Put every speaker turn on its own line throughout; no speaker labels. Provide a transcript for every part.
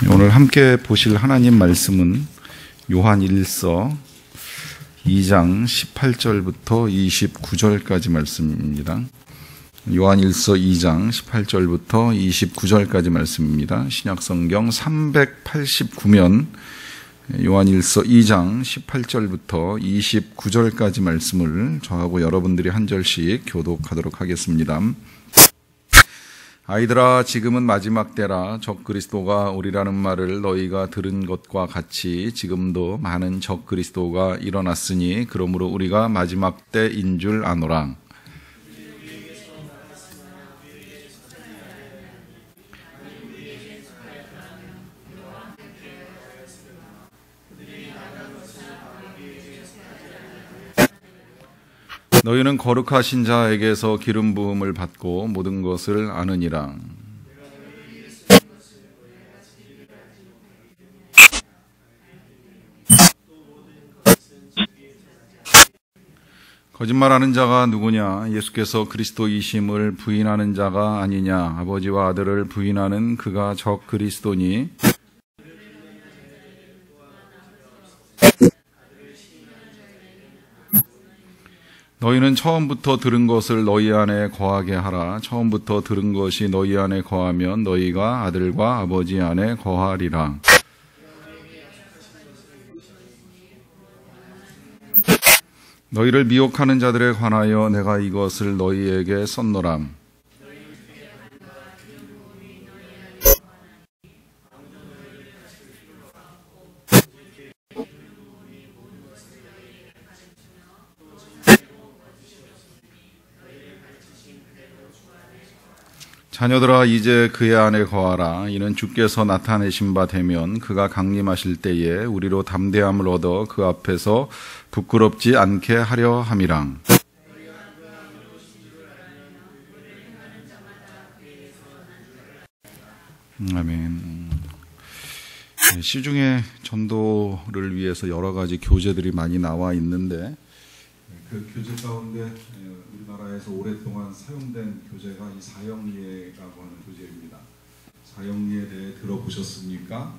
오늘 함께 보실 하나님 말씀은 요한일서 2장 18절부터 29절까지 말씀입니다. 요한일서 2장 18절부터 29절까지 말씀입니다. 신약성경 389면 요한일서 2장 18절부터 29절까지 말씀을 저하고 여러분들이 한 절씩 교독하도록 하겠습니다. 아이들아, 지금은 마지막 때라. 적그리스도가 오리라는 말을 너희가 들은 것과 같이 지금도 많은 적그리스도가 일어났으니 그러므로 우리가 마지막 때인 줄 아노라. 너희는 거룩하신 자에게서 기름 부음을 받고 모든 것을 아느니라. 거짓말하는 자가 누구냐? 예수께서 그리스도이심을 부인하는 자가 아니냐? 아버지와 아들을 부인하는 그가 적 그리스도니. 너희는 처음부터 들은 것을 너희 안에 거하게 하라. 처음부터 들은 것이 너희 안에 거하면 너희가 아들과 아버지 안에 거하리라. 너희를 미혹하는 자들에 관하여 내가 이것을 너희에게 썼노라. 자녀들아, 이제 그의 안에 거하라. 이는 주께서 나타내신 바 되면 그가 강림하실 때에 우리로 담대함을 얻어 그 앞에서 부끄럽지 않게 하려 함이라. 아멘. 시중에 전도를 위해서 여러 가지 교재들이 많이 나와 있는데 그 교재 가운데 우리나라에서 오랫동안 사용된 교재가 이 사형리에라고 하는 교재입니다. 사형리에 대해 들어보셨습니까?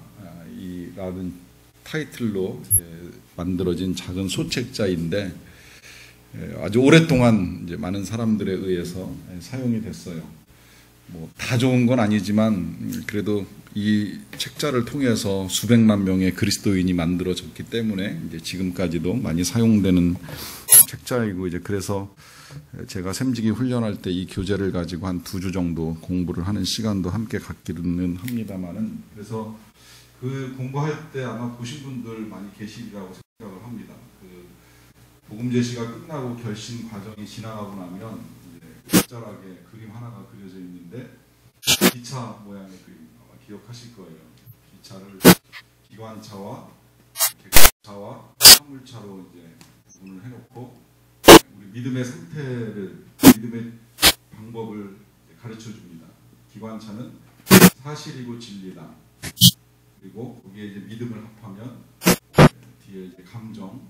이라는 타이틀로 만들어진 작은 소책자인데 아주 오랫동안 이제 많은 사람들에 의해서 사용이 됐어요. 뭐 다 좋은 건 아니지만 그래도 이 책자를 통해서 수백만 명의 그리스도인이 만들어졌기 때문에 이제 지금까지도 많이 사용되는 책자이고, 이제 그래서 제가 샘지기 훈련할 때 이 교재를 가지고 한 2주 정도 공부를 하는 시간도 함께 갖기는 합니다만은, 그래서 그 공부할 때 아마 보신 분들 많이 계시리라고 생각을 합니다. 그 복음 제시가 끝나고 결신 과정이 지나가고 나면 이제 끝자락에 그림 하나가 그려져 있는데 기차 모양의 그림 아마 기억하실 거예요. 기차를 기관차와 객차와 화물차로 이제 구분을 해놓고 우리 믿음의 상태를, 믿음의 방법을 가르쳐 줍니다. 기관차는 사실이고 진리다. 그리고 거기에 이제 믿음을 합하면 뒤에 이제 감정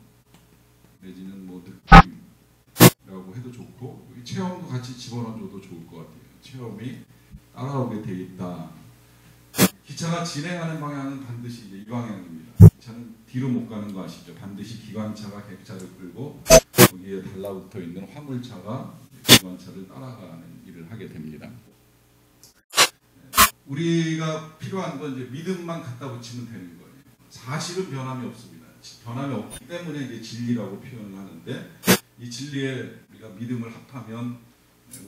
내지는 뭐 느낌이라고 해도 좋고, 여기 체험도 같이 집어넣어줘도 좋을 것 같아요. 체험이 따라오게 돼 있다. 기차가 진행하는 방향은 반드시 이제 이 방향입니다. 기차는 뒤로 못 가는 거 아시죠? 반드시 기관차가 객차를 끌고 거기에 달라붙어 있는 화물차가 기관차를 따라가는 일을 하게 됩니다. 우리가 필요한 건 이제 믿음만 갖다 붙이면 되는 거예요. 사실은 변함이 없습니다. 변함이 없기 때문에 이제 진리라고 표현을 하는데, 이 진리에 우리가 믿음을 합하면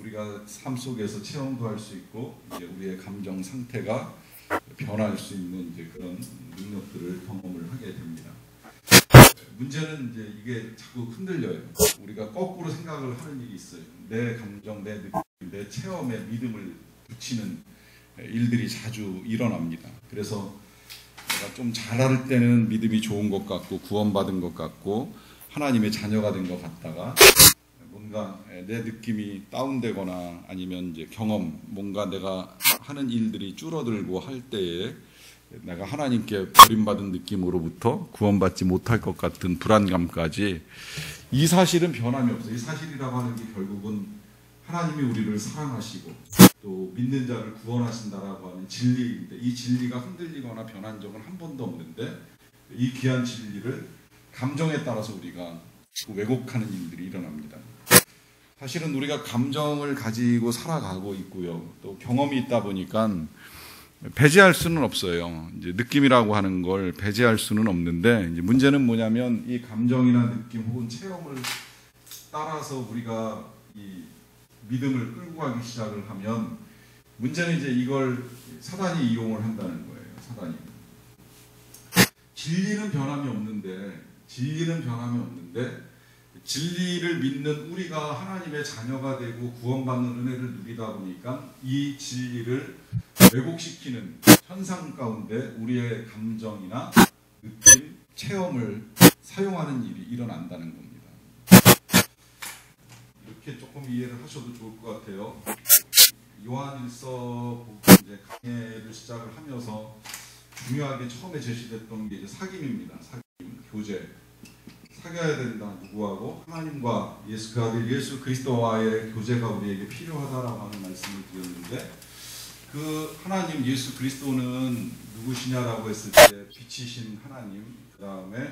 우리가 삶 속에서 체험도 할 수 있고, 이제 우리의 감정 상태가 변할 수 있는 이제 그런 능력들을 경험을 하게 됩니다. 문제는 이제 이게 자꾸 흔들려요. 우리가 거꾸로 생각을 하는 일이 있어요. 내 감정, 내 느낌, 내 체험에 믿음을 붙이는 일들이 자주 일어납니다. 그래서 내가 좀 잘할 때는 믿음이 좋은 것 같고 구원받은 것 같고 하나님의 자녀가 된 것 같다가 뭔가 내 느낌이 다운되거나 아니면 이제 경험, 뭔가 내가 하는 일들이 줄어들고 할 때에 내가 하나님께 버림받은 느낌으로부터 구원받지 못할 것 같은 불안감까지, 이 사실은 변함이 없어요. 이 사실이라고 하는 게 결국은 하나님이 우리를 사랑하시고 또 믿는 자를 구원하신다라고 하는 진리인데 이 진리가 흔들리거나 변한 적은 한 번도 없는데 이 귀한 진리를 감정에 따라서 우리가 왜곡하는 일들이 일어납니다. 사실은 우리가 감정을 가지고 살아가고 있고요. 또 경험이 있다 보니까 배제할 수는 없어요. 이제 느낌이라고 하는 걸 배제할 수는 없는데 이제 문제는 뭐냐면 이 감정이나 느낌 혹은 체험을 따라서 우리가 이 믿음을 끌고 가기 시작을 하면 문제는 이제 이걸 사단이 이용을 한다는 거예요. 사단이. 진리는 변함이 없는데 진리를 믿는 우리가 하나님의 자녀가 되고 구원받는 은혜를 누리다 보니까 이 진리를 왜곡시키는 현상 가운데 우리의 감정이나 느낌, 체험을 사용하는 일이 일어난다는 겁니다. 이렇게 조금 이해를 하셔도 좋을 것 같아요. 요한일서 이제 강해를 시작을 하면서 중요하게 처음에 제시됐던 게 이제 사귐입니다. 사귐, 교제. 사귀어야 된다. 누구하고? 하나님과 그 아들 예수 그리스도와의 교제가 우리에게 필요하다라고 하는 말씀을 드렸는데 그 하나님 예수 그리스도는 누구시냐라고 했을 때 빛이신 하나님, 그 다음에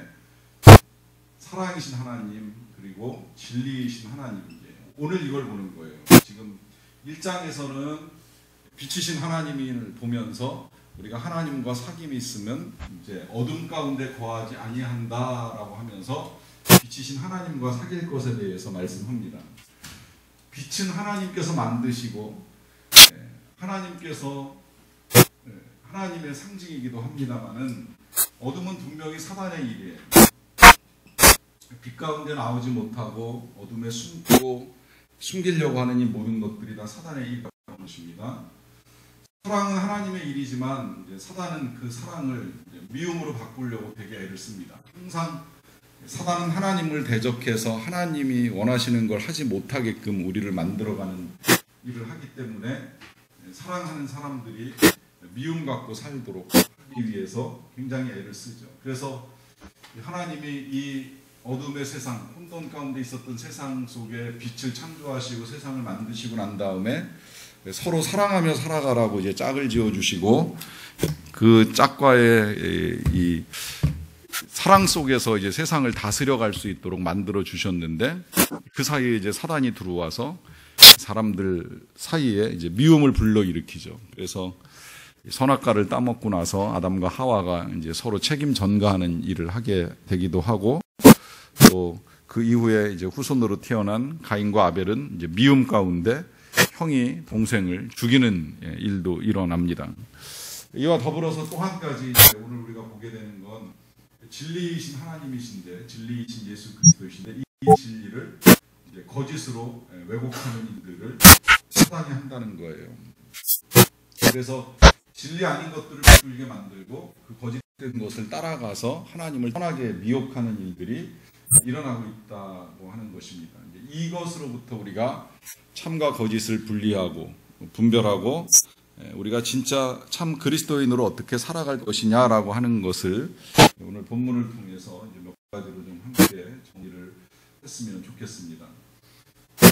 사랑이신 하나님, 그리고 진리이신 하나님이에요. 오늘 이걸 보는 거예요. 지금 1장에서는 빛이신 하나님을 보면서 우리가 하나님과 사귐이 있으면 이제 어둠 가운데 거하지 아니한다라고 하면서 빛이신 하나님과 사귈 것에 대해서 말씀합니다. 빛은 하나님께서 만드시고 하나님께서 하나님의 상징이기도 합니다만은 어둠은 분명히 사단의 일이에요. 빛 가운데 나오지 못하고 어둠에 숨기려고 하는 이 모든 것들이 다 사단의 일이라는 것입니다. 사랑은 하나님의 일이지만 이제 사단은 그 사랑을 미움으로 바꾸려고 되게 애를 씁니다. 항상 사단은 하나님을 대적해서 하나님이 원하시는 걸 하지 못하게끔 우리를 만들어가는 일을 하기 때문에 사랑하는 사람들이 미움 갖고 살도록 하기 위해서 굉장히 애를 쓰죠. 그래서 하나님이 이 어둠의 세상, 혼돈 가운데 있었던 세상 속에 빛을 창조하시고 세상을 만드시고 난 다음에 서로 사랑하며 살아가라고 이제 짝을 지어주시고 그 짝과의 이 사랑 속에서 이제 세상을 다스려갈 수 있도록 만들어 주셨는데 그 사이에 이제 사단이 들어와서 사람들 사이에 이제 미움을 불러일으키죠. 그래서 선악과를 따먹고 나서 아담과 하와가 이제 서로 책임 전가하는 일을 하게 되기도 하고 또 그 이후에 이제 후손으로 태어난 가인과 아벨은 이제 미움 가운데 형이 동생을 죽이는 일도 일어납니다. 이와 더불어서 또 한 가지 오늘 우리가 보게 되는 건 진리이신 하나님이신데 진리이신 예수 그리스도이신데 이 진리를 이제 거짓으로 왜곡하는 일들을 사단이 한다는 거예요. 그래서 진리 아닌 것들을 비틀게 만들고 그 거짓된 것을 따라가서 하나님을 떠나게 미혹하는 일들이 일어나고 있다고 하는 것입니다. 이것으로부터 우리가 참과 거짓을 분리하고 분별하고 우리가 진짜 참 그리스도인으로 어떻게 살아갈 것이냐라고 하는 것을 오늘 본문을 통해서 이제 몇 가지로 좀 함께 정리를 했으면 좋겠습니다.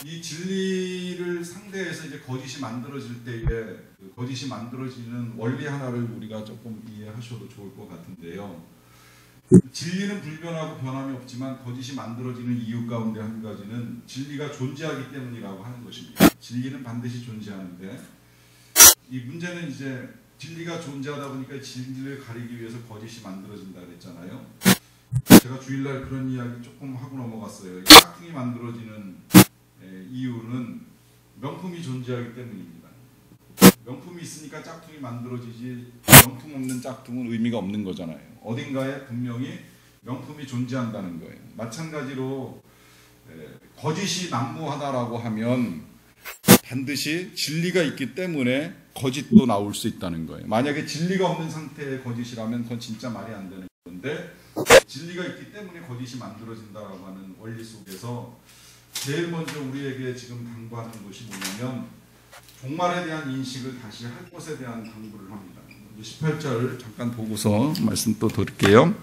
이 진리를 상대해서 이제 거짓이 만들어질 때에 그 거짓이 만들어지는 원리 하나를 우리가 조금 이해하셔도 좋을 것 같은데요. 진리는 불변하고 변함이 없지만 거짓이 만들어지는 이유 가운데 한 가지는 진리가 존재하기 때문이라고 하는 것입니다. 진리는 반드시 존재하는데 이 문제는 이제 진리가 존재하다 보니까 진리를 가리기 위해서 거짓이 만들어진다 그랬잖아요. 제가 주일날 그런 이야기 조금 하고 넘어갔어요. 짝퉁이 만들어지는 이유는 명품이 존재하기 때문입니다. 명품이 있으니까 짝퉁이 만들어지지 명품 없는 짝퉁은 의미가 없는 거잖아요. 어딘가에 분명히 명품이 존재한다는 거예요. 마찬가지로 거짓이 난무하다라고 하면 반드시 진리가 있기 때문에 거짓도 나올 수 있다는 거예요. 만약에 진리가 없는 상태의 거짓이라면 그건 진짜 말이 안 되는 건데 진리가 있기 때문에 거짓이 만들어진다라고 하는 원리 속에서 제일 먼저 우리에게 지금 당부하는 것이 뭐냐면 종말에 대한 인식을 다시 할 것에 대한 당부를 합니다. 18절 잠깐 보고서 말씀 또 드릴게요.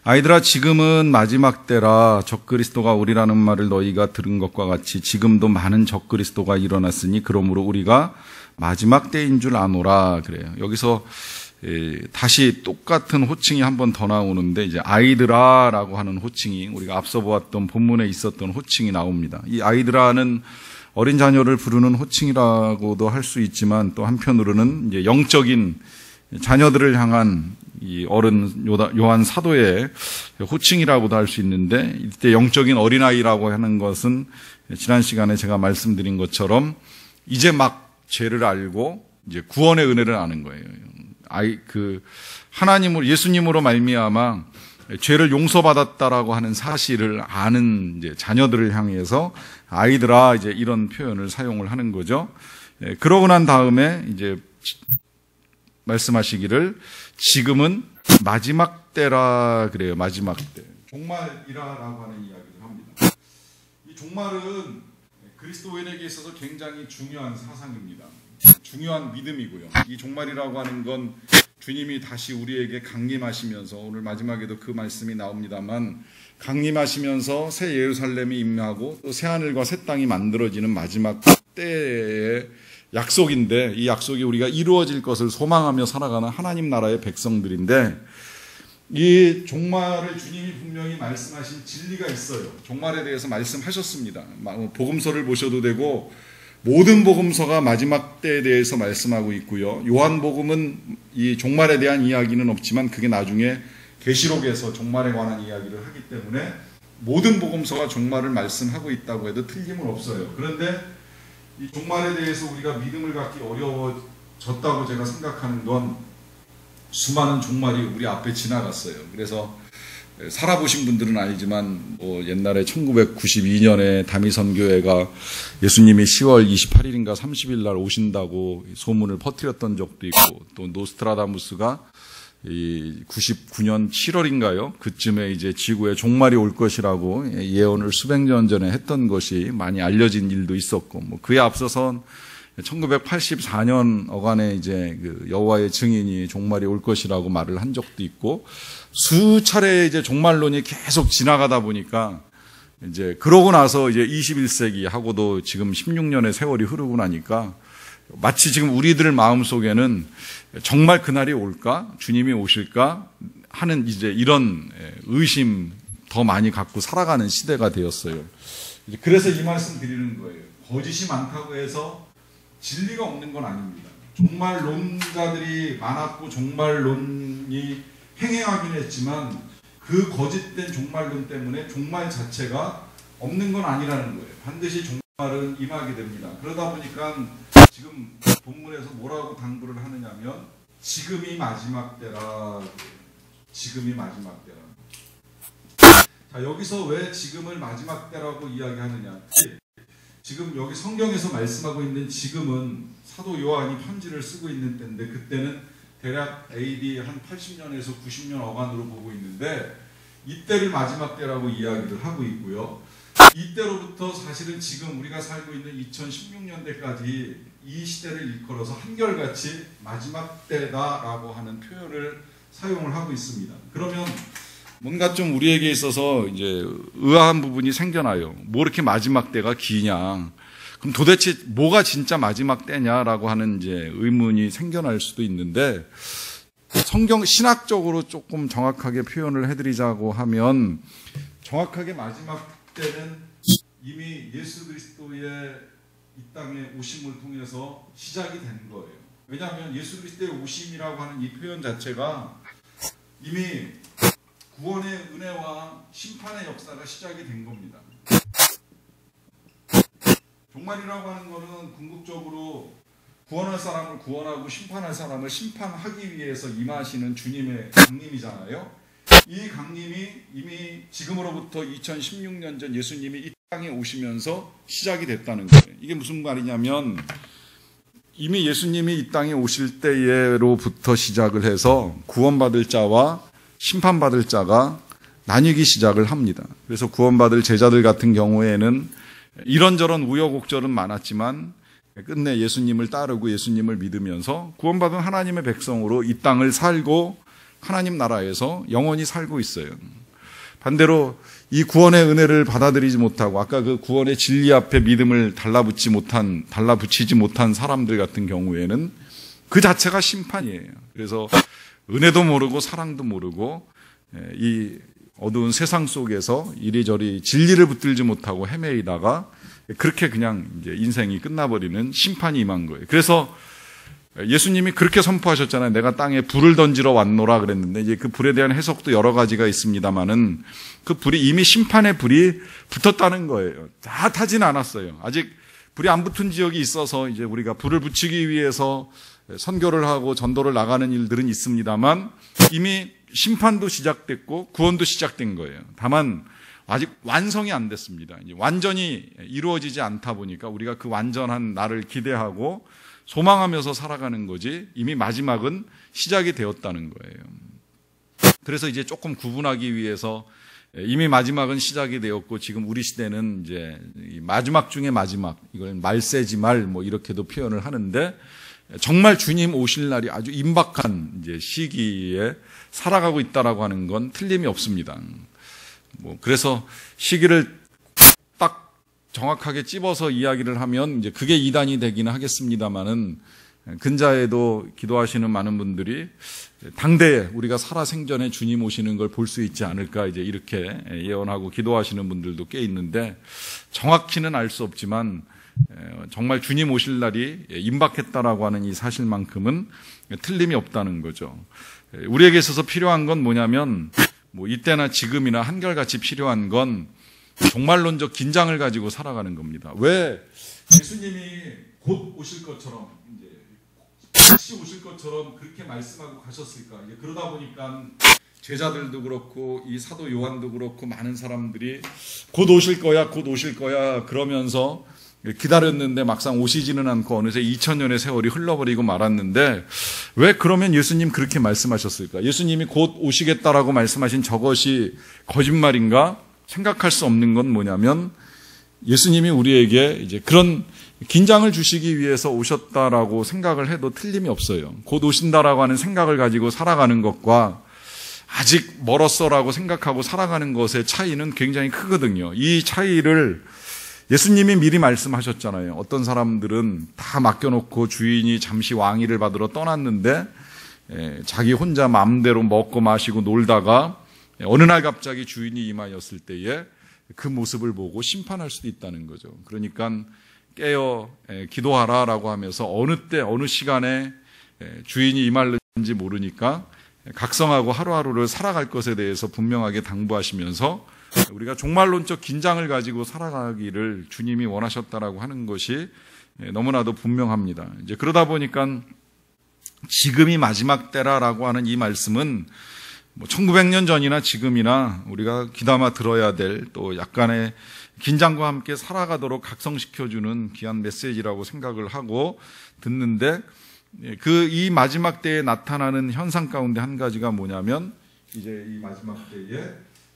아이들아, 지금은 마지막 때라. 적그리스도가 오리라는 말을 너희가 들은 것과 같이 지금도 많은 적그리스도가 일어났으니 그러므로 우리가 마지막 때인 줄 아노라. 그래요. 여기서 다시 똑같은 호칭이 한 번 더 나오는데, 이제 아이들아라고 하는 호칭이 우리가 앞서 보았던 본문에 있었던 호칭이 나옵니다. 이 아이들아는 어린 자녀를 부르는 호칭이라고도 할 수 있지만, 또 한편으로는 이제 영적인 자녀들을 향한 이 어른 요한 사도의 호칭이라고도 할 수 있는데, 이때 영적인 어린아이라고 하는 것은 지난 시간에 제가 말씀드린 것처럼 이제 막 죄를 알고 이제 구원의 은혜를 아는 거예요. 하나님으로, 예수님으로 말미암아 죄를 용서받았다라고 하는 사실을 아는 이제 자녀들을 향해서 아이들아, 이제 이런 표현을 사용을 하는 거죠. 그러고 난 다음에 이제 말씀하시기를 지금은 마지막 때라 그래요. 마지막 때. 종말이라고 하는 이야기를 합니다. 이 종말은 그리스도인에게 있어서 굉장히 중요한 사상입니다. 중요한 믿음이고요. 이 종말이라고 하는 건 주님이 다시 우리에게 강림하시면서, 오늘 마지막에도 그 말씀이 나옵니다만, 강림하시면서 새 예루살렘이 임하고 또 새 하늘과 새 땅이 만들어지는 마지막 때의 약속인데, 이 약속이 우리가 이루어질 것을 소망하며 살아가는 하나님 나라의 백성들인데, 이 종말을 주님이 분명히 말씀하신 진리가 있어요. 종말에 대해서 말씀하셨습니다. 복음서를 보셔도 되고 모든 복음서가 마지막 때에 대해서 말씀하고 있고요. 요한복음은 이 종말에 대한 이야기는 없지만 그게 나중에 계시록에서 종말에 관한 이야기를 하기 때문에 모든 복음서가 종말을 말씀하고 있다고 해도 틀림은 없어요. 그런데 이 종말에 대해서 우리가 믿음을 갖기 어려워졌다고 제가 생각하는 건, 수많은 종말이 우리 앞에 지나갔어요. 그래서 살아보신 분들은 알지만, 옛날에 1992년에 담이선교회가 예수님이 10월 28일인가 30일 날 오신다고 소문을 퍼뜨렸던 적도 있고, 또 노스트라다무스가 99년 7월인가요? 그쯤에 이제 지구에 종말이 올 것이라고 예언을 수백 년 전에 했던 것이 많이 알려진 일도 있었고, 그에 앞서선 1984년 어간에 이제 그 여호와의 증인이 종말이 올 것이라고 말을 한 적도 있고, 수차례 이제 종말론이 계속 지나가다 보니까, 이제 그러고 나서 이제 21세기 하고도 지금 16년의 세월이 흐르고 나니까 마치 지금 우리들 마음 속에는 정말 그날이 올까? 주님이 오실까? 하는 이제 이런 의심 더 많이 갖고 살아가는 시대가 되었어요. 그래서 이 말씀 드리는 거예요. 거짓이 많다고 해서 진리가 없는 건 아닙니다. 종말론자들이 많았고 종말론이 행행하긴 했지만 그 거짓된 종말론 때문에 종말 자체가 없는 건 아니라는 거예요. 반드시 종말은 임하게 됩니다. 그러다 보니까 지금 본문에서 뭐라고 당부를 하느냐면, 지금이 마지막 때라. 지금이 마지막 때라. 자, 여기서 왜 지금을 마지막 때라고 이야기하느냐. 지금 여기 성경에서 말씀하고 있는 지금은 사도 요한이 편지를 쓰고 있는 때인데, 그때는 대략 AD 한 80년에서 90년 어간으로 보고 있는데, 이때를 마지막 때라고 이야기를 하고 있고요. 이때로부터 사실은 지금 우리가 살고 있는 2016년대까지 이 시대를 일컬어서 한결같이 마지막 때다라고 하는 표현을 사용을 하고 있습니다. 그러면 뭔가 좀 우리에게 있어서 이제 의아한 부분이 생겨나요. 뭐 이렇게 마지막 때가 기냐? 그럼 도대체 뭐가 진짜 마지막 때냐라고 하는 이제 의문이 생겨날 수도 있는데, 성경 신학적으로 조금 정확하게 표현을 해드리자고 하면, 정확하게 마지막 때는 이미 예수 그리스도의 이 땅에 오심을 통해서 시작이 된 거예요. 왜냐하면 예수 그리스도의 오심이라고 하는 이 표현 자체가 이미 구원의 은혜와 심판의 역사가 시작이 된 겁니다. 종말이라고 하는 것은 궁극적으로 구원할 사람을 구원하고 심판할 사람을 심판하기 위해서 임하시는 주님의 강림이잖아요. 이 강림이 이미 지금으로부터 2016년 전 예수님이 이 땅에 오시면서 시작이 됐다는 거예요. 이게 무슨 말이냐면, 이미 예수님이 이 땅에 오실 때로부터 시작을 해서 구원받을 자와 심판받을 자가 나뉘기 시작을 합니다. 그래서 구원받을 제자들 같은 경우에는 이런저런 우여곡절은 많았지만 끝내 예수님을 따르고 예수님을 믿으면서 구원받은 하나님의 백성으로 이 땅을 살고 하나님 나라에서 영원히 살고 있어요. 반대로 이 구원의 은혜를 받아들이지 못하고 아까 그 구원의 진리 앞에 믿음을 달라붙이지 못한 사람들 같은 경우에는 그 자체가 심판이에요. 그래서 은혜도 모르고 사랑도 모르고 이 어두운 세상 속에서 이리저리 진리를 붙들지 못하고 헤매이다가 그렇게 그냥 이제 인생이 끝나버리는 심판이 임한 거예요. 그래서 예수님이 그렇게 선포하셨잖아요. 내가 땅에 불을 던지러 왔노라 그랬는데 이제 그 불에 대한 해석도 여러 가지가 있습니다만은 그 불이 이미 심판의 불이 붙었다는 거예요. 다 타진 않았어요. 아직 불이 안 붙은 지역이 있어서 이제 우리가 불을 붙이기 위해서 선교를 하고 전도를 나가는 일들은 있습니다만 이미 심판도 시작됐고 구원도 시작된 거예요. 다만 아직 완성이 안 됐습니다. 이제 완전히 이루어지지 않다 보니까 우리가 그 완전한 날을 기대하고 소망하면서 살아가는 거지 이미 마지막은 시작이 되었다는 거예요. 그래서 이제 조금 구분하기 위해서 이미 마지막은 시작이 되었고 지금 우리 시대는 이제 마지막 중에 마지막, 이걸 말세지 말 뭐 이렇게도 표현을 하는데 정말 주님 오실 날이 아주 임박한 이제 시기에 살아가고 있다라고 하는 건 틀림이 없습니다. 그래서 시기를 딱 정확하게 찝어서 이야기를 하면 이제 그게 이단이 되기는 하겠습니다만은 근자에도 기도하시는 많은 분들이 당대에 우리가 살아생전에 주님 오시는 걸 볼 수 있지 않을까 이제 이렇게 예언하고 기도하시는 분들도 꽤 있는데 정확히는 알 수 없지만 정말 주님 오실 날이 임박했다라고 하는 이 사실만큼은 틀림이 없다는 거죠. 우리에게 있어서 필요한 건 뭐냐면 이때나 지금이나 한결같이 필요한 건 종말론적 긴장을 가지고 살아가는 겁니다. 왜 예수님이 곧 오실 것처럼 이제 다시 오실 것처럼 그렇게 말씀하고 가셨을까? 이제 그러다 보니까 제자들도 그렇고 이 사도 요한도 그렇고 많은 사람들이 곧 오실 거야, 곧 오실 거야 그러면서 기다렸는데 막상 오시지는 않고 어느새 2000년의 세월이 흘러버리고 말았는데 왜 그러면 예수님 그렇게 말씀하셨을까? 예수님이 곧 오시겠다라고 말씀하신 저것이 거짓말인가? 생각할 수 없는 건 뭐냐면 예수님이 우리에게 이제 그런 긴장을 주시기 위해서 오셨다라고 생각을 해도 틀림이 없어요. 곧 오신다라고 하는 생각을 가지고 살아가는 것과 아직 멀었어라고 생각하고 살아가는 것의 차이는 굉장히 크거든요. 이 차이를 예수님이 미리 말씀하셨잖아요. 어떤 사람들은 다 맡겨놓고 주인이 잠시 왕위를 받으러 떠났는데 자기 혼자 마음대로 먹고 마시고 놀다가 어느 날 갑자기 주인이 임하였을 때에 그 모습을 보고 심판할 수도 있다는 거죠. 그러니까 깨어 기도하라라고 하면서 어느 때 어느 시간에 주인이 임할는지 모르니까 각성하고 하루하루를 살아갈 것에 대해서 분명하게 당부하시면서 우리가 종말론적 긴장을 가지고 살아가기를 주님이 원하셨다라고 하는 것이 너무나도 분명합니다. 이제 그러다 보니까 지금이 마지막 때라라고 하는 이 말씀은 1900년 전이나 지금이나 우리가 귀담아 들어야 될 또 약간의 긴장과 함께 살아가도록 각성시켜주는 귀한 메시지라고 생각을 하고 듣는데 이 마지막 때에 나타나는 현상 가운데 한 가지가 뭐냐면 이제 이 마지막 때에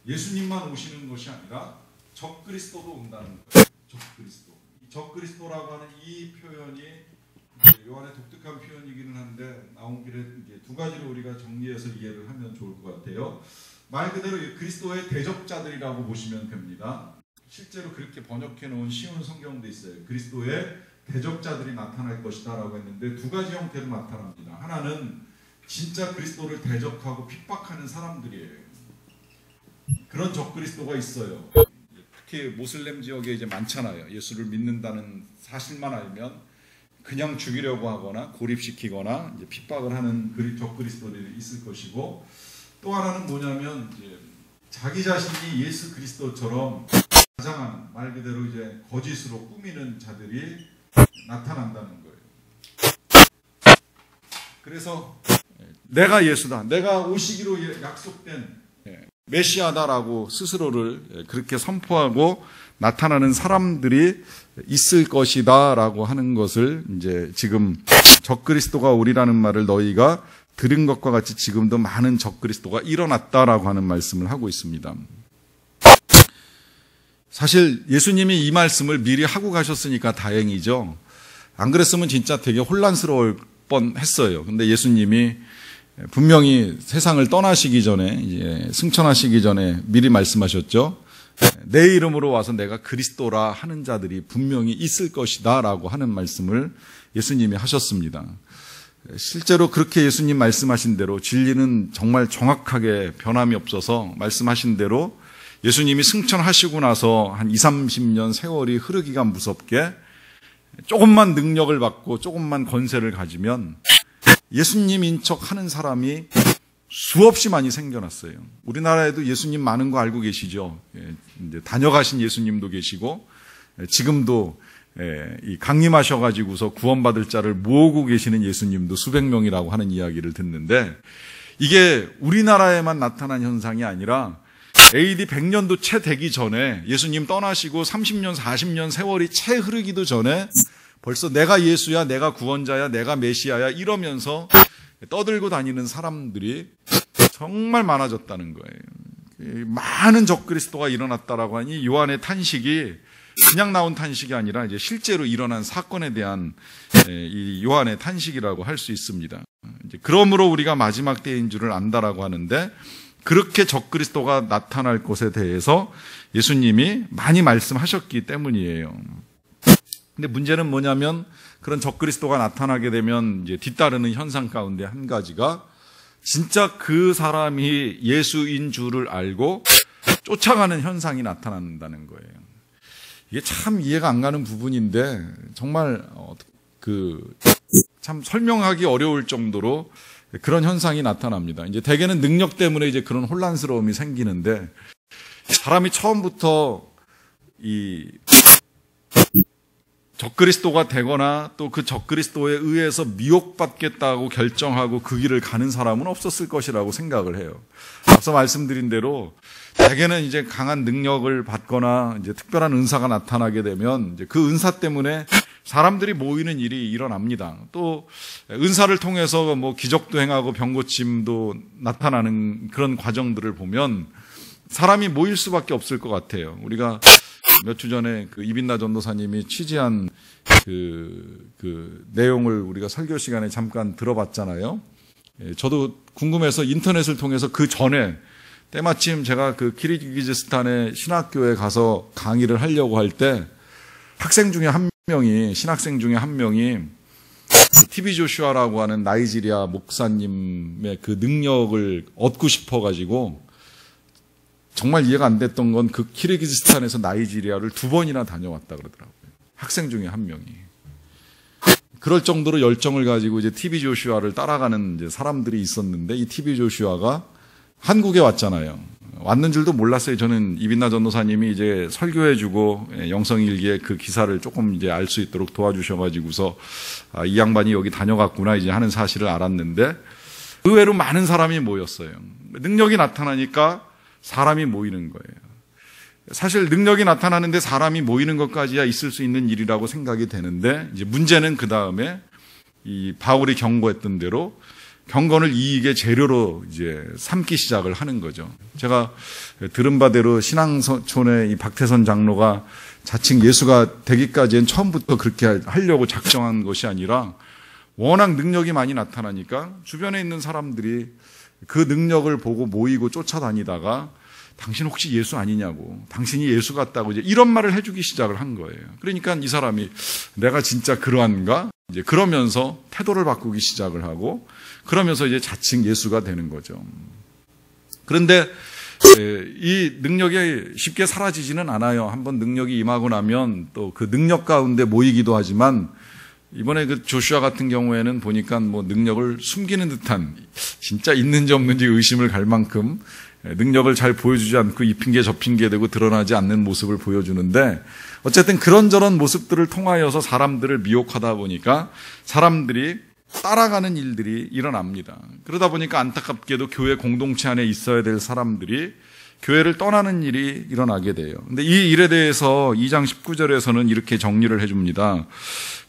예수님만 오시는 것이 아니라 적그리스도도 온다는 거예요. 적그리스도. 적그리스도라고 하는 이 표현이 요한의 독특한 표현이기는 한데 나온 길에 이제 두 가지로 우리가 정리해서 이해를 하면 좋을 것 같아요. 말 그대로 그리스도의 대적자들이라고 보시면 됩니다. 실제로 그렇게 번역해 놓은 쉬운 성경도 있어요. 그리스도의 대적자들이 나타날 것이다 라고 했는데 두 가지 형태로 나타납니다. 하나는 진짜 그리스도를 대적하고 핍박하는 사람들이에요. 그런 적그리스도가 있어요. 특히 모슬렘 지역에 이제 많잖아요. 예수를 믿는다는 사실만 알면 그냥 죽이려고 하거나 고립시키거나 이제 핍박을 하는 적그리스도들이 있을 것이고 또 하나는 뭐냐면 이제 자기 자신이 예수 그리스도처럼 가장한 말 그대로 이제 거짓으로 꾸미는 자들이 나타난다는 거예요. 그래서 내가 예수다, 내가 오시기로 약속된 메시아다라고 스스로를 그렇게 선포하고 나타나는 사람들이 있을 것이다라고 하는 것을 이제 지금 적그리스도가 오리라는 말을 너희가 들은 것과 같이 지금도 많은 적그리스도가 일어났다라고 하는 말씀을 하고 있습니다. 사실 예수님이 이 말씀을 미리 하고 가셨으니까 다행이죠. 안 그랬으면 진짜 되게 혼란스러울 뻔했어요. 근데 예수님이 분명히 세상을 떠나시기 전에, 이제 승천하시기 전에 미리 말씀하셨죠. 내 이름으로 와서 내가 그리스도라 하는 자들이 분명히 있을 것이다 라고 하는 말씀을 예수님이 하셨습니다. 실제로 그렇게 예수님 말씀하신 대로 진리는 정말 정확하게 변함이 없어서 말씀하신 대로 예수님이 승천하시고 나서 한 20-30년 세월이 흐르기가 무섭게 조금만 능력을 받고 조금만 권세를 가지면 예수님인 척 하는 사람이 수없이 많이 생겨났어요. 우리나라에도 예수님 많은 거 알고 계시죠? 이제 다녀가신 예수님도 계시고 지금도 이 강림하셔가지고서 구원받을 자를 모으고 계시는 예수님도 수백 명이라고 하는 이야기를 듣는데 이게 우리나라에만 나타난 현상이 아니라 AD 100년도 채 되기 전에 예수님 떠나시고 30년, 40년 세월이 채 흐르기도 전에 벌써 내가 예수야, 내가 구원자야, 내가 메시아야 이러면서 떠들고 다니는 사람들이 정말 많아졌다는 거예요. 많은 적그리스도가 일어났다라고 하니 요한의 탄식이 그냥 나온 탄식이 아니라 이제 실제로 일어난 사건에 대한 이 요한의 탄식이라고 할 수 있습니다. 이제 그러므로 우리가 마지막 때인 줄을 안다라고 하는데 그렇게 적그리스도가 나타날 것에 대해서 예수님이 많이 말씀하셨기 때문이에요. 근데 문제는 뭐냐면 그런 적그리스도가 나타나게 되면 이제 뒤따르는 현상 가운데 한 가지가 진짜 그 사람이 예수인 줄을 알고 쫓아가는 현상이 나타난다는 거예요. 이게 참 이해가 안 가는 부분인데 정말 참 설명하기 어려울 정도로 그런 현상이 나타납니다. 이제 대개는 능력 때문에 이제 그런 혼란스러움이 생기는데 사람이 처음부터 이 적그리스도가 되거나 또 그 적그리스도에 의해서 미혹받겠다고 결정하고 그 길을 가는 사람은 없었을 것이라고 생각을 해요. 앞서 말씀드린 대로 대개는 이제 강한 능력을 받거나 이제 특별한 은사가 나타나게 되면 이제 그 은사 때문에 사람들이 모이는 일이 일어납니다. 또 은사를 통해서 뭐 기적도 행하고 병고침도 나타나는 그런 과정들을 보면 사람이 모일 수밖에 없을 것 같아요. 우리가 몇 주 전에 그 이빈나 전도사님이 취재한 그 내용을 우리가 설교 시간에 잠깐 들어봤잖아요. 저도 궁금해서 인터넷을 통해서 그 전에 때마침 제가 그 키르기즈스탄의 신학교에 가서 강의를 하려고 할 때 학생 중에 한 명이 신학생 중에 한 명이 TV 조슈아라고 하는 나이지리아 목사님의 그 능력을 얻고 싶어가지고 정말 이해가 안 됐던 건 그 키르기즈스탄에서 나이지리아를 2번이나 다녀왔다 그러더라고요. 학생 중에 한 명이. 그럴 정도로 열정을 가지고 이제 TV 조슈아를 따라가는 이제 사람들이 있었는데 이 TV 조슈아가 한국에 왔잖아요. 왔는 줄도 몰랐어요. 저는 이빈나 전도사님이 이제 설교해주고 영성일기에 그 기사를 조금 이제 알 수 있도록 도와주셔가지고서 이 양반이 여기 다녀갔구나 이제 하는 사실을 알았는데 의외로 많은 사람이 모였어요. 능력이 나타나니까 사람이 모이는 거예요. 사실 능력이 나타나는데 사람이 모이는 것까지야 있을 수 있는 일이라고 생각이 되는데 이제 문제는 그 다음에 이 바울이 경고했던 대로 경건을 이익의 재료로 이제 삼기 시작을 하는 거죠. 제가 들은 바대로 신앙촌의 이 박태선 장로가 자칭 예수가 되기까지는 처음부터 그렇게 하려고 작정한 것이 아니라 워낙 능력이 많이 나타나니까 주변에 있는 사람들이 그 능력을 보고 모이고 쫓아다니다가 당신 혹시 예수 아니냐고, 당신이 예수 같다고 이제 이런 말을 해주기 시작을 한 거예요. 그러니까 이 사람이 내가 진짜 그러한가? 이제 그러면서 태도를 바꾸기 시작을 하고 그러면서 이제 자칭 예수가 되는 거죠. 그런데 이 능력이 쉽게 사라지지는 않아요. 한번 능력이 임하고 나면 또 그 능력 가운데 모이기도 하지만 이번에 그 조슈아 같은 경우에는 보니까 뭐 능력을 숨기는 듯한 진짜 있는지 없는지 의심을 갈 만큼 능력을 잘 보여주지 않고 이 핑계 저 핑계 대고 드러나지 않는 모습을 보여주는데 어쨌든 그런저런 모습들을 통하여서 사람들을 미혹하다 보니까 사람들이 따라가는 일들이 일어납니다. 그러다 보니까 안타깝게도 교회 공동체 안에 있어야 될 사람들이 교회를 떠나는 일이 일어나게 돼요. 근데 이 일에 대해서 2장 19절에서는 이렇게 정리를 해줍니다.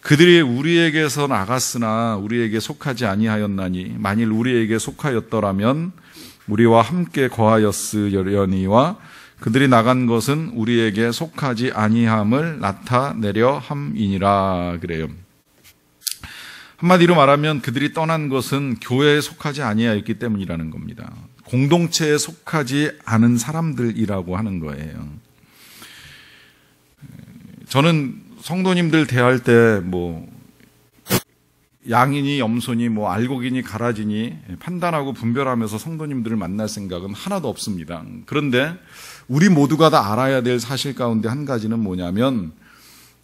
그들이 우리에게서 나갔으나 우리에게 속하지 아니하였나니 만일 우리에게 속하였더라면 우리와 함께 거하였으려니와 그들이 나간 것은 우리에게 속하지 아니함을 나타내려 함이니라 그래요. 한마디로 말하면 그들이 떠난 것은 교회에 속하지 아니하였기 때문이라는 겁니다. 공동체에 속하지 않은 사람들이라고 하는 거예요. 저는 성도님들 대할 때 양이니 염소니 알곡이니 가라지니 판단하고 분별하면서 성도님들을 만날 생각은 하나도 없습니다. 그런데 우리 모두가 다 알아야 될 사실 가운데 한 가지는 뭐냐면,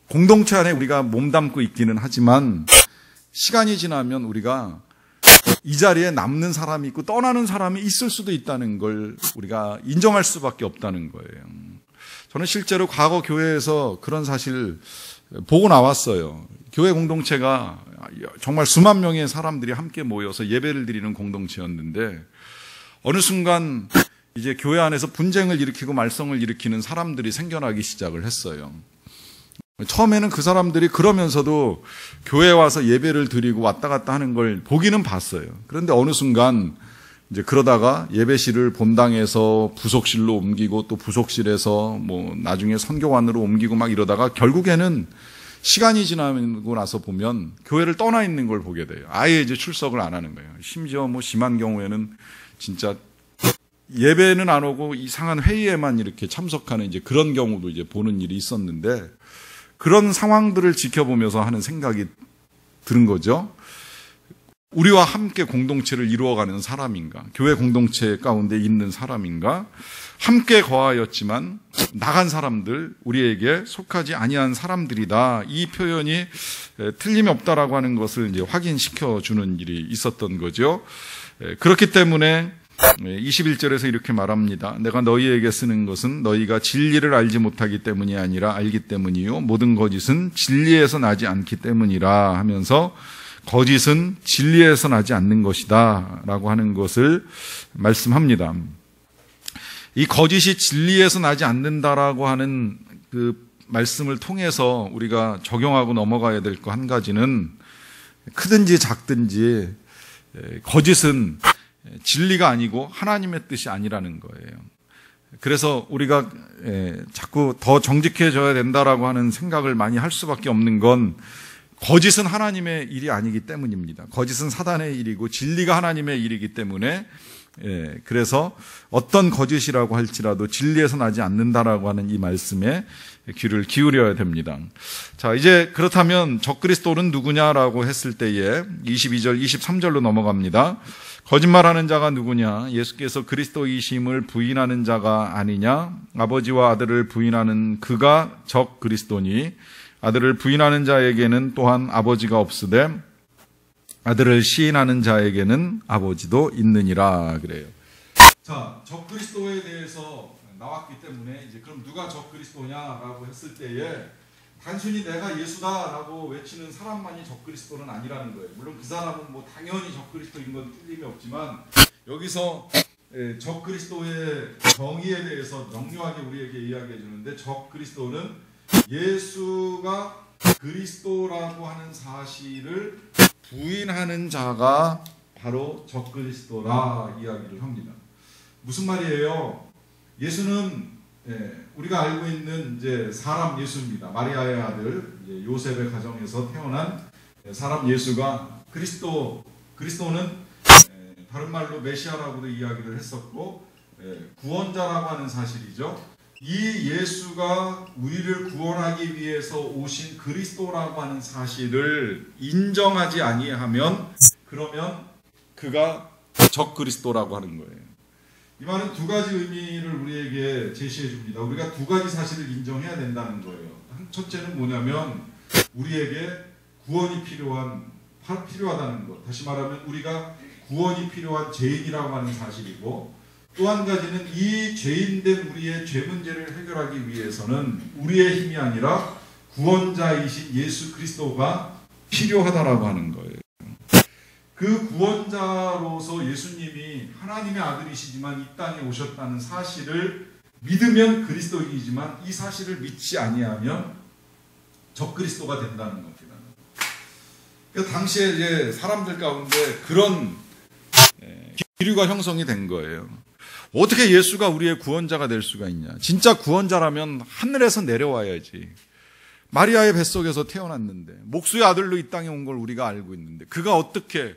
공동체 안에 우리가 몸담고 있기는 하지만 시간이 지나면 우리가 이 자리에 남는 사람이 있고 떠나는 사람이 있을 수도 있다는 걸 우리가 인정할 수밖에 없다는 거예요. 저는 실제로 과거 교회에서 그런 사실 보고 나왔어요. 교회 공동체가 정말 수만 명의 사람들이 함께 모여서 예배를 드리는 공동체였는데, 어느 순간 이제 교회 안에서 분쟁을 일으키고 말썽을 일으키는 사람들이 생겨나기 시작을 했어요. 처음에는 그 사람들이 그러면서도 교회에 와서 예배를 드리고 왔다 갔다 하는 걸 보기는 봤어요. 그런데 어느 순간 이제 그러다가 예배실을 본당에서 부속실로 옮기고 또 부속실에서 나중에 선교관으로 옮기고 막 이러다가 결국에는 시간이 지나고 나서 보면 교회를 떠나 있는 걸 보게 돼요. 아예 이제 출석을 안 하는 거예요. 심지어 심한 경우에는 진짜 예배는 안 오고 이상한 회의에만 이렇게 참석하는 이제 그런 경우도 이제 보는 일이 있었는데, 그런 상황들을 지켜보면서 하는 생각이 드는 거죠. 우리와 함께 공동체를 이루어가는 사람인가? 교회 공동체 가운데 있는 사람인가? 함께 거하였지만 나간 사람들, 우리에게 속하지 아니한 사람들이다. 이 표현이 틀림이 없다라고 하는 것을 이제 확인시켜 주는 일이 있었던 거죠. 그렇기 때문에 21절에서 이렇게 말합니다. 내가 너희에게 쓰는 것은 너희가 진리를 알지 못하기 때문이 아니라 알기 때문이요, 모든 거짓은 진리에서 나지 않기 때문이라 하면서 거짓은 진리에서 나지 않는 것이다 라고 하는 것을 말씀합니다. 이 거짓이 진리에서 나지 않는다라고 하는 그 말씀을 통해서 우리가 적용하고 넘어가야 될 거 한 가지는, 크든지 작든지 거짓은 진리가 아니고 하나님의 뜻이 아니라는 거예요. 그래서 우리가 자꾸 더 정직해져야 된다라고 하는 생각을 많이 할 수밖에 없는 건, 거짓은 하나님의 일이 아니기 때문입니다. 거짓은 사단의 일이고 진리가 하나님의 일이기 때문에, 그래서 어떤 거짓이라고 할지라도 진리에서 나지 않는다라고 하는 이 말씀에 귀를 기울여야 됩니다. 자, 이제 그렇다면 적그리스도는 누구냐라고 했을 때에 22절, 23절로 넘어갑니다. 거짓말하는 자가 누구냐? 예수께서 그리스도이심을 부인하는 자가 아니냐? 아버지와 아들을 부인하는 그가 적그리스도니, 아들을 부인하는 자에게는 또한 아버지가 없으되 아들을 시인하는 자에게는 아버지도 있느니라 그래요. 자, 적그리스도에 대해서 나왔기 때문에 이제 그럼 누가 적그리스도냐라고 했을 때에 단순히 내가 예수다라고 외치는 사람만이 적그리스도는 아니라는 거예요. 물론 그 사람은 당연히 적그리스도인 건 틀림이 없지만, 여기서 적그리스도의 정의에 대해서 명료하게 우리에게 이야기해 주는데, 적그리스도는 예수가 그리스도라고 하는 사실을 부인하는 자가 바로 적그리스도라 이야기를 합니다. 무슨 말이에요? 예수는 우리가 알고 있는 이제 사람 예수입니다. 마리아의 아들 요셉의 가정에서 태어난 사람 예수가 그리스도는 다른 말로 메시아라고도 이야기를 했었고, 구원자라고 하는 사실이죠. 이 예수가 우리를 구원하기 위해서 오신 그리스도라고 하는 사실을 인정하지 아니하면, 그러면 그가 적그리스도라고 하는 거예요. 이 말은 두 가지 의미를 우리에게 제시해 줍니다. 우리가 두 가지 사실을 인정해야 된다는 거예요. 첫째는 뭐냐면, 우리에게 구원이 필요하다는 것. 다시 말하면 우리가 구원이 필요한 죄인이라고 하는 사실이고, 또 한 가지는 이 죄인된 우리의 죄 문제를 해결하기 위해서는 우리의 힘이 아니라 구원자이신 예수 그리스도가 필요하다라고 하는 거예요. 그 구원자로서 예수님이 하나님의 아들이시지만 이 땅에 오셨다는 사실을 믿으면 그리스도인이지만, 이 사실을 믿지 아니하면 적그리스도가 된다는 겁니다. 그래서 당시에 이제 사람들 가운데 그런 기류가 형성이 된 거예요. 어떻게 예수가 우리의 구원자가 될 수가 있냐? 진짜 구원자라면 하늘에서 내려와야지. 마리아의 뱃속에서 태어났는데 목수의 아들로 이 땅에 온 걸 우리가 알고 있는데 그가 어떻게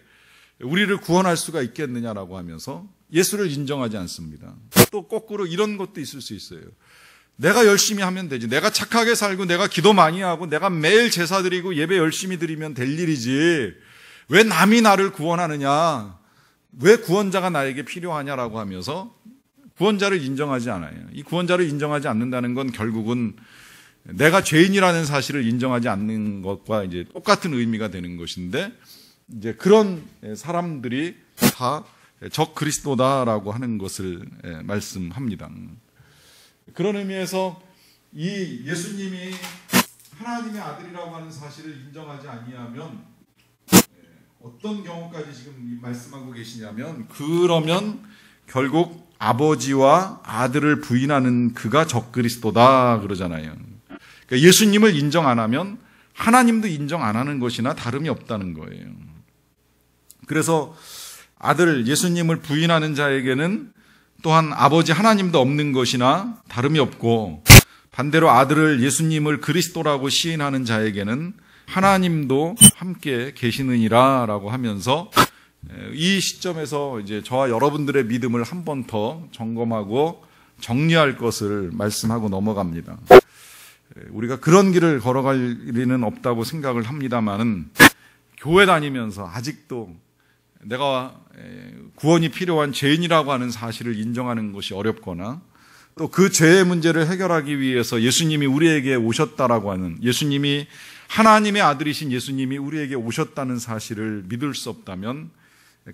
우리를 구원할 수가 있겠느냐라고 하면서 예수를 인정하지 않습니다. 또 거꾸로 이런 것도 있을 수 있어요. 내가 열심히 하면 되지. 내가 착하게 살고 내가 기도 많이 하고 내가 매일 제사 드리고 예배 열심히 드리면 될 일이지. 왜 남이 나를 구원하느냐? 왜 구원자가 나에게 필요하냐라고 하면서 구원자를 인정하지 않아요. 이 구원자를 인정하지 않는다는 건 결국은 내가 죄인이라는 사실을 인정하지 않는 것과 이제 똑같은 의미가 되는 것인데 이제 그런 사람들이 다 적그리스도다라고 하는 것을 말씀합니다. 그런 의미에서 이 예수님이 하나님의 아들이라고 하는 사실을 인정하지 아니하면 어떤 경우까지 지금 말씀하고 계시냐면 그러면 결국 아버지와 아들을 부인하는 그가 적그리스도다 그러잖아요. 그러니까 예수님을 인정 안 하면 하나님도 인정 안 하는 것이나 다름이 없다는 거예요. 그래서 아들 예수님을 부인하는 자에게는 또한 아버지 하나님도 없는 것이나 다름이 없고 반대로 아들을 예수님을 그리스도라고 시인하는 자에게는 하나님도 함께 계시느니라라고 하면서 이 시점에서 이제 저와 여러분들의 믿음을 한 번 더 점검하고 정리할 것을 말씀하고 넘어갑니다. 우리가 그런 길을 걸어갈 일은 없다고 생각을 합니다만은 교회 다니면서 아직도 내가 구원이 필요한 죄인이라고 하는 사실을 인정하는 것이 어렵거나 또 그 죄의 문제를 해결하기 위해서 예수님이 우리에게 오셨다라고 하는 예수님이 하나님의 아들이신 예수님이 우리에게 오셨다는 사실을 믿을 수 없다면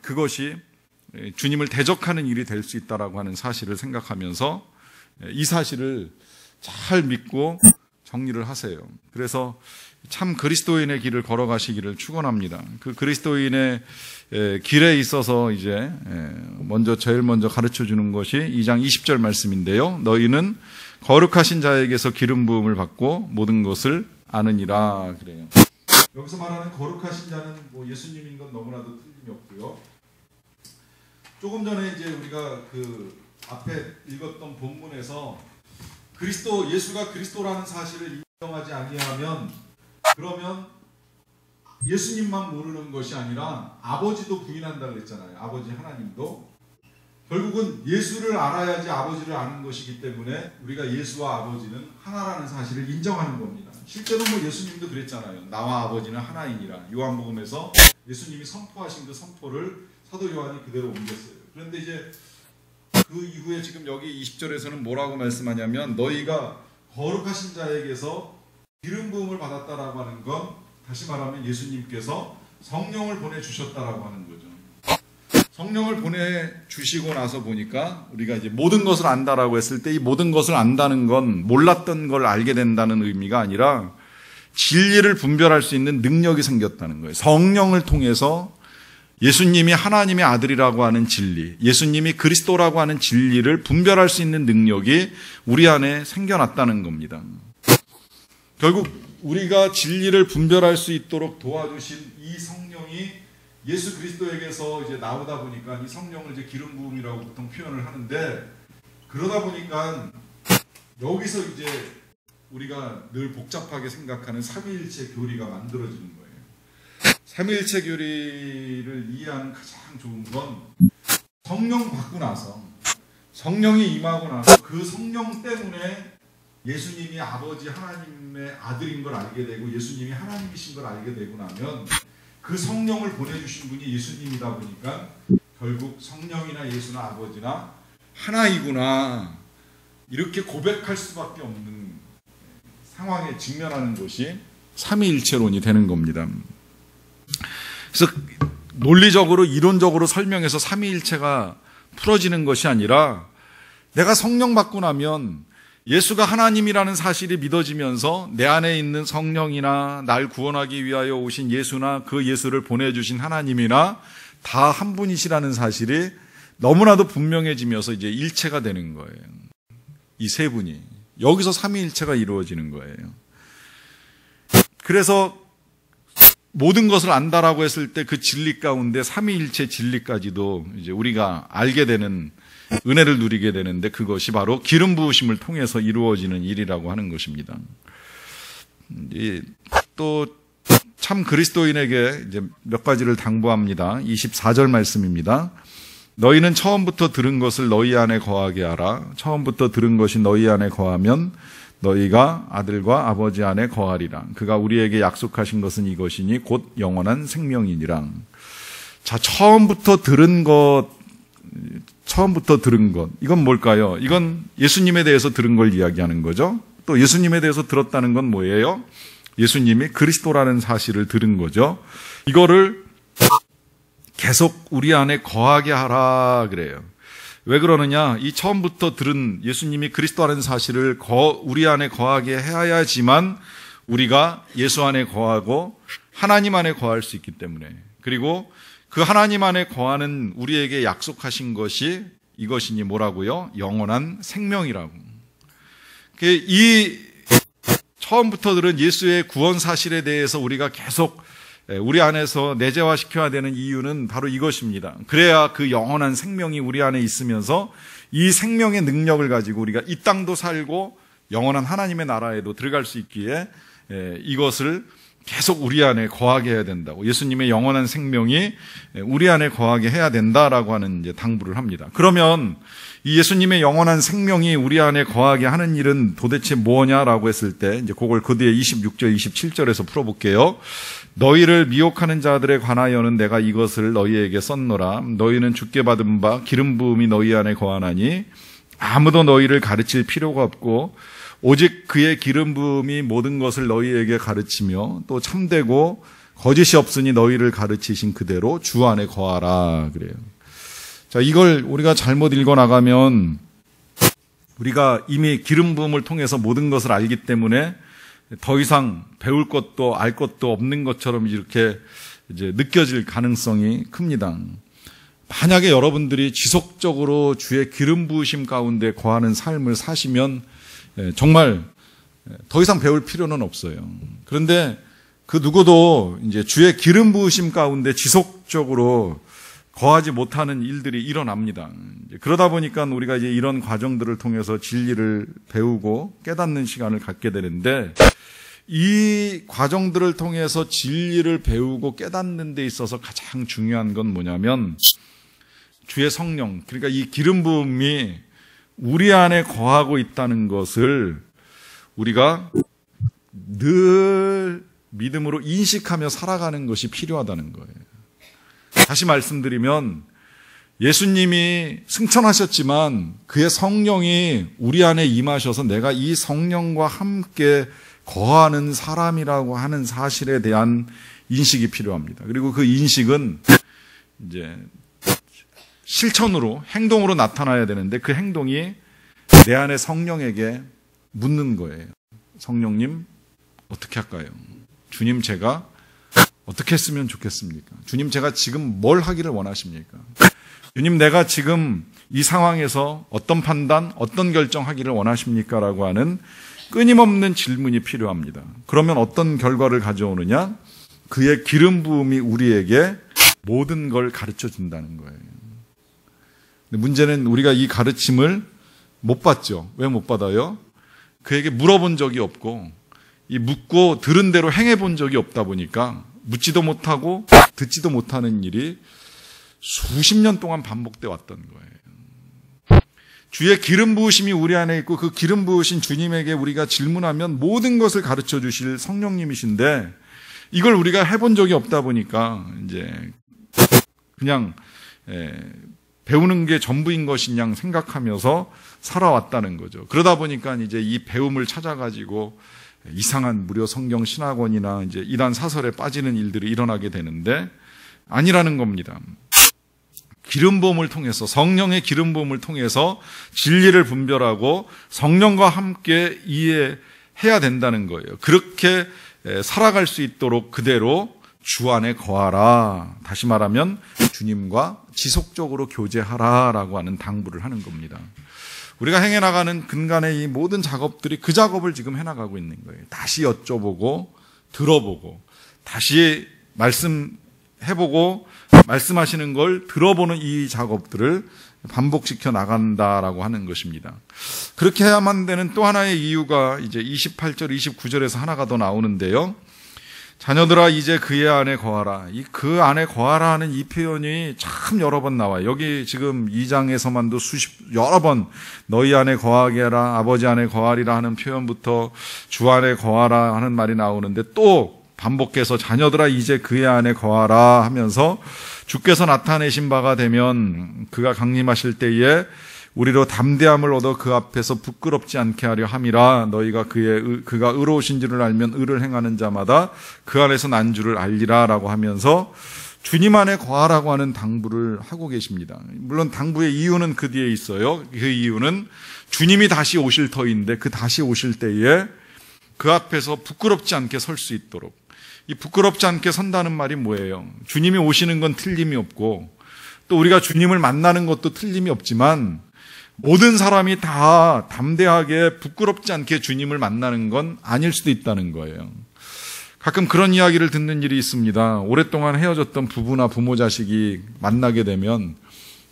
그것이 주님을 대적하는 일이 될 수 있다라고 하는 사실을 생각하면서 이 사실을 잘 믿고 정리를 하세요. 그래서 참 그리스도인의 길을 걸어가시기를 축원합니다. 그 그리스도인의 길에 있어서 이제 제일 먼저 가르쳐 주는 것이 2장 20절 말씀인데요. 너희는 거룩하신 자에게서 기름 부음을 받고 모든 것을 아느니라 그래요. 여기서 말하는 거룩하신 자는 예수님인 건 너무나도 틀림이 없고요. 조금 전에 이제 우리가 그 앞에 읽었던 본문에서 예수가 그리스도라는 사실을 인정하지 아니하면 그러면 예수님만 모르는 것이 아니라 아버지도 부인한다 그랬잖아요. 아버지 하나님도. 결국은 예수를 알아야지 아버지를 아는 것이기 때문에 우리가 예수와 아버지는 하나라는 사실을 인정하는 겁니다. 실제로 예수님도 그랬잖아요. 나와 아버지는 하나이니라. 요한복음에서 예수님이 선포하신 그 선포를 사도 요한이 그대로 옮겼어요. 그런데 이제 그 이후에 지금 여기 20절에서는 뭐라고 말씀하냐면 너희가 거룩하신 자에게서 기름 부음을 받았다라고 하는 건 다시 말하면 예수님께서 성령을 보내주셨다라고 하는 거죠. 성령을 보내주시고 나서 보니까 우리가 이제 모든 것을 안다라고 했을 때 이 모든 것을 안다는 건 몰랐던 걸 알게 된다는 의미가 아니라 진리를 분별할 수 있는 능력이 생겼다는 거예요. 성령을 통해서 예수님이 하나님의 아들이라고 하는 진리, 예수님이 그리스도라고 하는 진리를 분별할 수 있는 능력이 우리 안에 생겨났다는 겁니다. 결국 우리가 진리를 분별할 수 있도록 도와주신 이 성령이 예수 그리스도에게서 이제 나오다 보니까 이 성령을 이제 기름 부음이라고 보통 표현을 하는데 그러다 보니까 여기서 이제 우리가 늘 복잡하게 생각하는 삼위일체 교리가 만들어지는 거예요. 삼위일체 교리를 이해하는 가장 좋은 건 성령 받고 나서 성령이 임하고 나서 그 성령 때문에 예수님이 아버지 하나님의 아들인 걸 알게 되고 예수님이 하나님이신 걸 알게 되고 나면 그 성령을 보내주신 분이 예수님이다 보니까 결국 성령이나 예수나 아버지나 하나이구나 이렇게 고백할 수밖에 없는 상황에 직면하는 것이 삼위일체론이 되는 겁니다. 그래서 논리적으로 이론적으로 설명해서 삼위일체가 풀어지는 것이 아니라 내가 성령 받고 나면 예수가 하나님이라는 사실이 믿어지면서 내 안에 있는 성령이나 날 구원하기 위하여 오신 예수나 그 예수를 보내주신 하나님이나 다 한 분이시라는 사실이 너무나도 분명해지면서 이제 일체가 되는 거예요. 이 세 분이. 여기서 삼위일체가 이루어지는 거예요. 그래서 모든 것을 안다라고 했을 때 그 진리 가운데 삼위일체 진리까지도 이제 우리가 알게 되는 은혜를 누리게 되는데 그것이 바로 기름 부으심을 통해서 이루어지는 일이라고 하는 것입니다. 또 참 그리스도인에게 이제 몇 가지를 당부합니다. 24절 말씀입니다. 너희는 처음부터 들은 것을 너희 안에 거하게 하라. 처음부터 들은 것이 너희 안에 거하면 너희가 아들과 아버지 안에 거하리라. 그가 우리에게 약속하신 것은 이것이니 곧 영원한 생명이니라. 자, 처음부터 들은 것, 이건 뭘까요? 이건 예수님에 대해서 들은 걸 이야기하는 거죠. 또 예수님에 대해서 들었다는 건 뭐예요? 예수님이 그리스도라는 사실을 들은 거죠. 이거를 계속 우리 안에 거하게 하라 그래요. 왜 그러느냐? 이 처음부터 들은 예수님이 그리스도라는 사실을 우리 안에 거하게 해야지만 우리가 예수 안에 거하고 하나님 안에 거할 수 있기 때문에, 그리고 그 하나님 안에 거하는 우리에게 약속하신 것이 이것이니 뭐라고요? 영원한 생명이라고. 이 처음부터 들은 예수의 구원 사실에 대해서 우리가 계속 우리 안에서 내재화시켜야 되는 이유는 바로 이것입니다. 그래야 그 영원한 생명이 우리 안에 있으면서 이 생명의 능력을 가지고 우리가 이 땅도 살고 영원한 하나님의 나라에도 들어갈 수 있기에 이것을 계속 우리 안에 거하게 해야 된다고, 예수님의 영원한 생명이 우리 안에 거하게 해야 된다라고 하는 이제 당부를 합니다. 그러면 이 예수님의 영원한 생명이 우리 안에 거하게 하는 일은 도대체 뭐냐라고 했을 때, 이제 그걸 그 뒤에 26절, 27절에서 풀어볼게요. 너희를 미혹하는 자들에 관하여는 내가 이것을 너희에게 썼노라. 너희는 주께 받은 바 기름 부음이 너희 안에 거하나니 아무도 너희를 가르칠 필요가 없고 오직 그의 기름 부음이 모든 것을 너희에게 가르치며 또 참되고 거짓이 없으니 너희를 가르치신 그대로 주 안에 거하라 그래요. 자, 이걸 우리가 잘못 읽어 나가면 우리가 이미 기름 부음을 통해서 모든 것을 알기 때문에 더 이상 배울 것도 알 것도 없는 것처럼 이렇게 이제 느껴질 가능성이 큽니다. 만약에 여러분들이 지속적으로 주의 기름 부으심 가운데 거하는 삶을 사시면 정말 더 이상 배울 필요는 없어요. 그런데 그 누구도 이제 주의 기름 부으심 가운데 지속적으로 거하지 못하는 일들이 일어납니다. 그러다 보니까 우리가 이제 이런 과정들을 통해서 진리를 배우고 깨닫는 시간을 갖게 되는데, 이 과정들을 통해서 진리를 배우고 깨닫는 데 있어서 가장 중요한 건 뭐냐면 주의 성령, 그러니까 이 기름 부음이 우리 안에 거하고 있다는 것을 우리가 늘 믿음으로 인식하며 살아가는 것이 필요하다는 거예요. 다시 말씀드리면 예수님이 승천하셨지만 그의 성령이 우리 안에 임하셔서 내가 이 성령과 함께 거하는 사람이라고 하는 사실에 대한 인식이 필요합니다. 그리고 그 인식은 이제 실천으로, 행동으로 나타나야 되는데 그 행동이 내 안에 성령에게 묻는 거예요. 성령님, 어떻게 할까요? 주님, 제가 어떻게 했으면 좋겠습니까? 주님, 제가 지금 뭘 하기를 원하십니까? 주님, 내가 지금 이 상황에서 어떤 판단, 어떤 결정하기를 원하십니까? 라고 하는 끊임없는 질문이 필요합니다. 그러면 어떤 결과를 가져오느냐? 그의 기름 부음이 우리에게 모든 걸 가르쳐 준다는 거예요. 문제는 우리가 이 가르침을 못 받죠. 왜 못 받아요? 그에게 물어본 적이 없고, 이 묻고 들은 대로 행해본 적이 없다 보니까 묻지도 못하고 듣지도 못하는 일이 수십 년 동안 반복돼 왔던 거예요. 주의 기름 부으심이 우리 안에 있고 그 기름 부으신 주님에게 우리가 질문하면 모든 것을 가르쳐 주실 성령님이신데, 이걸 우리가 해본 적이 없다 보니까 이제 그냥 배우는 게 전부인 것인 양 생각하면서 살아왔다는 거죠. 그러다 보니까 이제 이 배움을 찾아가지고 이상한 무료 성경 신학원이나 이제 이단 사설에 빠지는 일들이 일어나게 되는데, 아니라는 겁니다. 기름 부음을 통해서, 성령의 기름 부음을 통해서 진리를 분별하고 성령과 함께 이해해야 된다는 거예요. 그렇게 살아갈 수 있도록 그대로 주 안에 거하라. 다시 말하면 주님과 지속적으로 교제하라라고 하는 당부를 하는 겁니다. 우리가 행해나가는 근간의 이 모든 작업들이 그 작업을 지금 해나가고 있는 거예요. 다시 여쭤보고 들어보고 다시 말씀해보고 말씀하시는 걸 들어보는 이 작업들을 반복시켜 나간다라고 하는 것입니다. 그렇게 해야만 되는 또 하나의 이유가 이제 28절, 29절에서 하나가 더 나오는데요. 자녀들아 이제 그의 안에 거하라. 이 그 안에 거하라 하는 이 표현이 참 여러 번 나와요. 여기 지금 2장에서만도 여러 번 너희 안에 거하게 하라, 아버지 안에 거하리라 하는 표현부터 주 안에 거하라 하는 말이 나오는데 또 반복해서 자녀들아 이제 그의 안에 거하라 하면서 주께서 나타내신 바가 되면 그가 강림하실 때에 우리로 담대함을 얻어 그 앞에서 부끄럽지 않게 하려 함이라. 너희가 그가 의로우신 줄을 알면 의를 행하는 자마다 그 안에서 난 줄을 알리라 라고 하면서 주님 안에 거하라고 하는 당부를 하고 계십니다. 물론 당부의 이유는 그 뒤에 있어요. 그 이유는 주님이 다시 오실 터인데 그 다시 오실 때에 그 앞에서 부끄럽지 않게 설 수 있도록. 이 부끄럽지 않게 선다는 말이 뭐예요? 주님이 오시는 건 틀림이 없고 또 우리가 주님을 만나는 것도 틀림이 없지만 모든 사람이 다 담대하게 부끄럽지 않게 주님을 만나는 건 아닐 수도 있다는 거예요. 가끔 그런 이야기를 듣는 일이 있습니다. 오랫동안 헤어졌던 부부나 부모 자식이 만나게 되면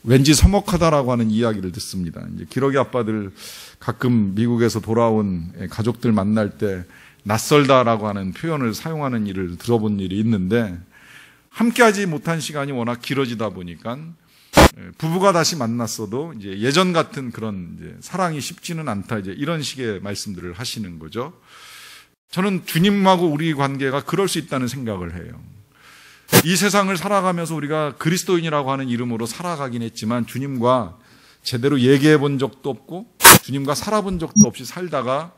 왠지 서먹하다라고 하는 이야기를 듣습니다. 이제 기러기 아빠들 가끔 미국에서 돌아온 가족들 만날 때 낯설다라고 하는 표현을 사용하는 일을 들어본 일이 있는데 함께하지 못한 시간이 워낙 길어지다 보니까 부부가 다시 만났어도 이제 예전 같은 그런 이제 사랑이 쉽지는 않다 이제 이런 식의 말씀들을 하시는 거죠. 저는 주님하고 우리 관계가 그럴 수 있다는 생각을 해요. 이 세상을 살아가면서 우리가 그리스도인이라고 하는 이름으로 살아가긴 했지만 주님과 제대로 얘기해 본 적도 없고 주님과 살아본 적도 없이 살다가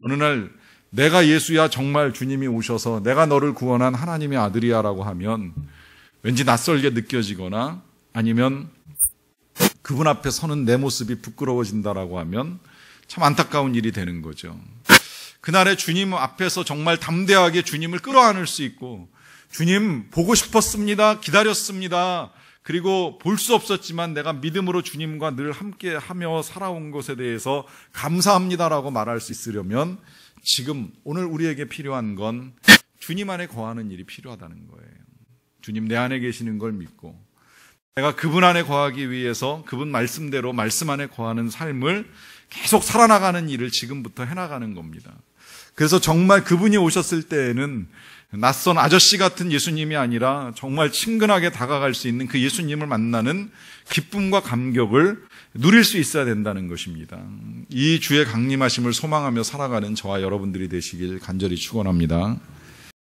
어느 날 내가 예수야 정말 주님이 오셔서 내가 너를 구원한 하나님의 아들이야라고 하면 왠지 낯설게 느껴지거나 아니면 그분 앞에 서는 내 모습이 부끄러워진다라고 하면 참 안타까운 일이 되는 거죠. 그날에 주님 앞에서 정말 담대하게 주님을 끌어안을 수 있고 주님 보고 싶었습니다. 기다렸습니다. 그리고 볼 수 없었지만 내가 믿음으로 주님과 늘 함께하며 살아온 것에 대해서 감사합니다라고 말할 수 있으려면 지금 오늘 우리에게 필요한 건 주님 안에 거하는 일이 필요하다는 거예요. 주님 내 안에 계시는 걸 믿고 내가 그분 안에 거하기 위해서 그분 말씀대로 말씀 안에 거하는 삶을 계속 살아나가는 일을 지금부터 해나가는 겁니다. 그래서 정말 그분이 오셨을 때에는 낯선 아저씨 같은 예수님이 아니라 정말 친근하게 다가갈 수 있는 그 예수님을 만나는 기쁨과 감격을 누릴 수 있어야 된다는 것입니다. 이 주의 강림하심을 소망하며 살아가는 저와 여러분들이 되시길 간절히 축원합니다.